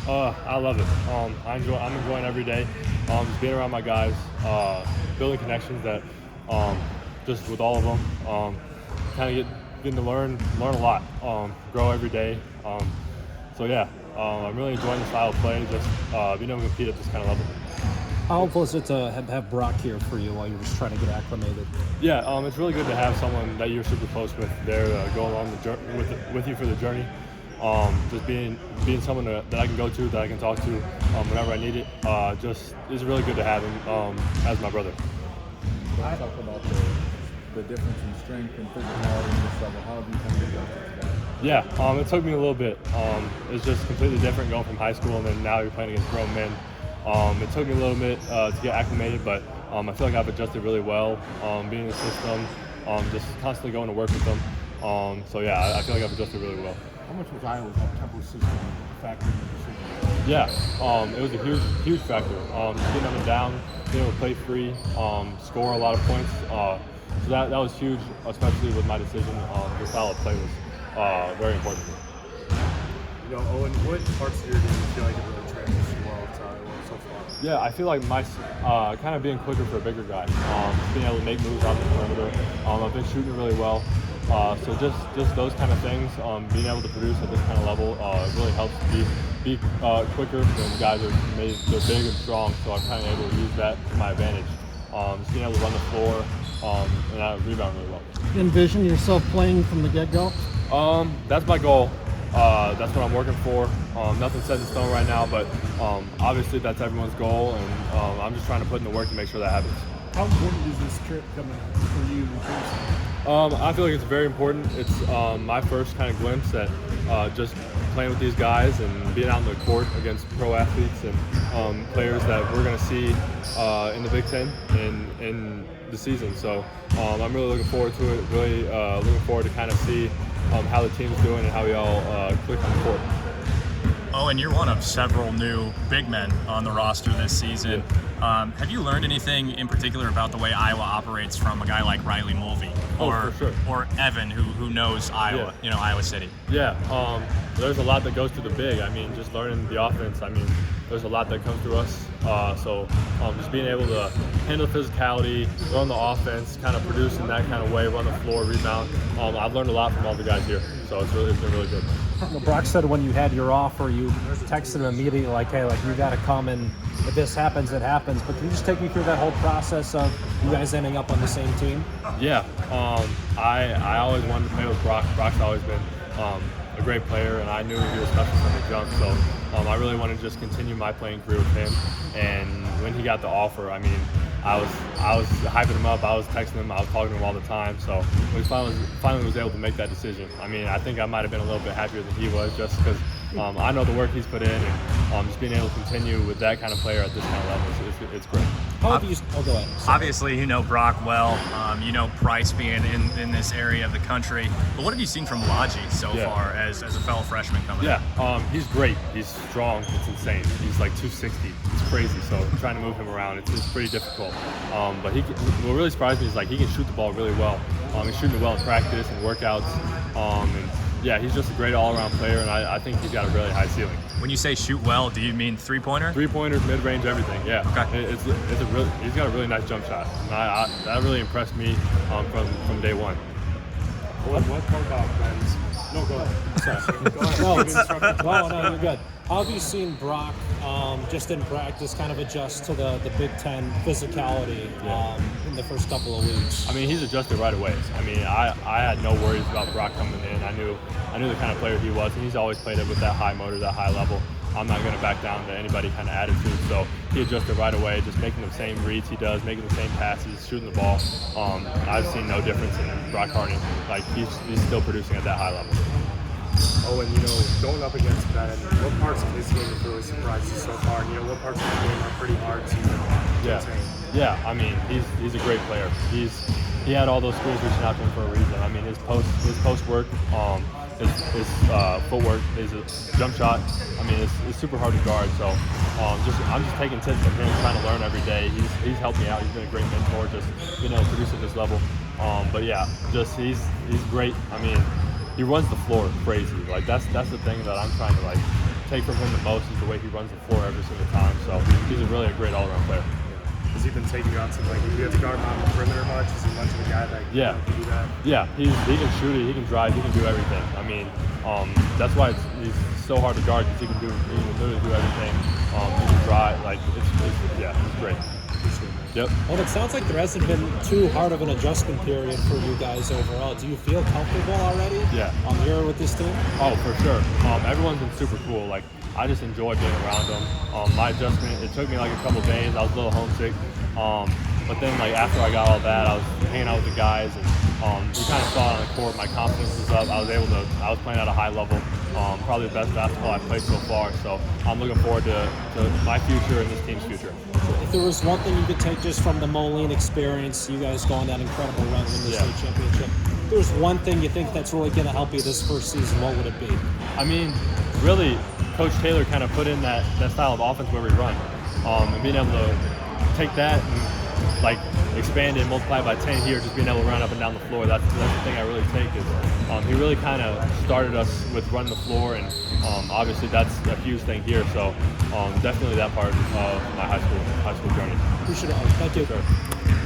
I love it. I'm enjoying every day. Just being around my guys, building connections that just with all of them, kind of getting to learn a lot, grow every day. So yeah, I'm really enjoying the style of play. Just being able to compete at this kind of level. How helpful is it to have Brock here for you while you're just trying to get acclimated? Yeah, it's really good to have someone that you're super close with there, go along the journey with you for the journey. Just being someone that I can go to, that I can talk to whenever I need it. Just is really good to have him as my brother. I talk about the difference in strength and physicality in this level. How have you come to adjust to that? Yeah, it took me a little bit. It's just completely different going from high school and then now you're playing against grown men. It took me a little bit to get acclimated, but I feel like I've adjusted really well. Being in the system, just constantly going to work with them. So yeah, I feel like I've adjusted really well. How much was Iowa's tempo system factor in the decision? Yeah, it was a huge factor. Just getting up and down, being able to play free, score a lot of points. So that was huge, especially with my decision. The style of play was very important to me. You know, Owen, what parts of your game do you feel like have really transitioned well to Iowa so far? Yeah, I feel like my kind of being quicker for a bigger guy, being able to make moves off the perimeter. I've been shooting really well, so just those kind of things, being able to produce at this kind of level, really helps be quicker than guys they're big and strong. So I'm kind of able to use that to my advantage. Just being able to run the floor and I rebound really well. Envision yourself playing from the get-go? That's my goal. That's what I'm working for. Nothing's set in stone right now, but obviously that's everyone's goal, and I'm just trying to put in the work to make sure that happens. How important is this trip coming for you personally? I feel like it's very important. It's my first kind of glimpse at just playing with these guys and being out in the court against pro athletes and players that we're going to see in the Big Ten in the season. So I'm really looking forward to it. Really looking forward to kind of see how the team's doing and how we all click on the court. Owen, you're one of several new big men on the roster this season. Have you learned anything in particular about the way Iowa operates from a guy like Riley Mulvey for sure. or Evan, who knows Iowa, Iowa City? Yeah, there's a lot that goes to the big. I mean, just learning the offense. I mean, there's a lot that comes through us. So just being able to handle physicality, run the offense, kind of produce in that kind of way, run the floor, rebound. I've learned a lot from all the guys here. So it's been really good. Brock said when you had your offer, you texted him immediately like, hey, like you got to come, and if this happens, it happens. But can you just take me through that whole process of you guys ending up on the same team? Yeah, I always wanted to play with Brock. Brock's always been a great player, and I knew he was special from the jump. So I really wanted to just continue my playing career with him. And when he got the offer, I mean, I was hyping him up. I was texting him. I was talking to him all the time. So when he finally was able to make that decision, I mean, I think I might have been a little bit happier than he was, just because I know the work he's put in, and just being able to continue with that kind of player at this kind of level, it's great. How have you? Oh, go ahead. Sorry. Obviously, you know Brock well. You know Price being in this area of the country. But what have you seen from Lodgy so far as a fellow freshman coming in? Yeah, he's great. He's strong. It's insane. He's like 260. It's crazy. So trying to move him around, it's pretty difficult. But what really surprised me is like he can shoot the ball really well. He's shooting it well in practice and workouts. And yeah, he's just a great all-around player, and I think he's got a really high ceiling. When you say shoot well, do you mean three-pointer? Three-pointers, mid-range, everything. Yeah. Okay. He's got a really nice jump shot. And that really impressed me from day one. What part about Ben's? No, go ahead. Sorry. Go ahead. No, you're good. How have you seen Brock just in practice kind of adjust to the Big Ten physicality in the first couple of weeks? I mean, he's adjusted right away. I mean, I had no worries about Brock coming in. I knew the kind of player he was, and he's always played it with that high motor, that high level. I'm not going to back down to anybody kind of attitude. So he adjusted right away, just making the same reads he does, making the same passes, shooting the ball. I've seen no difference in Brock Harding. Like he's still producing at that high level. Oh, and going up against Ben, what parts of his game have really surprised you so far? And what parts of his game are pretty hard to contain? Yeah. I mean, he's a great player. He had all those schools reaching out to him for a reason. I mean, his post work, his footwork, his jump shot. I mean, it's super hard to guard. So I'm just taking tips from him, trying to learn every day. He's helped me out. He's been a great mentor, just produce at this level. But yeah, just he's great. I mean, he runs the floor crazy. Like that's the thing that I'm trying to take from him the most is the way he runs the floor every single time. So he's really a great all-around player. Has he been taking you out to, like, if you have to guard him on the perimeter much? Is he much of a guy that can do that? Yeah, he can shoot it, he can drive, he can do everything. I mean, that's why he's so hard to guard because he can literally do everything. He can drive, like it's great. Yep. Well, it sounds like there hasn't been too hard of an adjustment period for you guys overall. Do you feel comfortable already? Yeah. Here with this team? Oh, for sure. Everyone's been super cool. Like, I just enjoy being around them. My adjustment, it took me like a couple days. I was a little homesick. But then, like, after I got all that, I was hanging out with the guys, and you kind of saw it on the court. My confidence was up. I was playing at a high level. Probably the best basketball I've played so far. So I'm looking forward to my future and this team's future. If there was one thing you could take just from the Moline experience, you guys going that incredible run in the state championship, if there's one thing you think that's really going to help you this first season, what would it be? I mean, really, Coach Taylor kind of put in that style of offense where we run, and being able to take that and like expand it and multiply it by 10 here, just being able to run up and down the floor. That's the thing I really take is he really kind of started us with running the floor, and obviously that's a huge thing here. So definitely that part of my high school journey. Appreciate it. Thank you. Sure.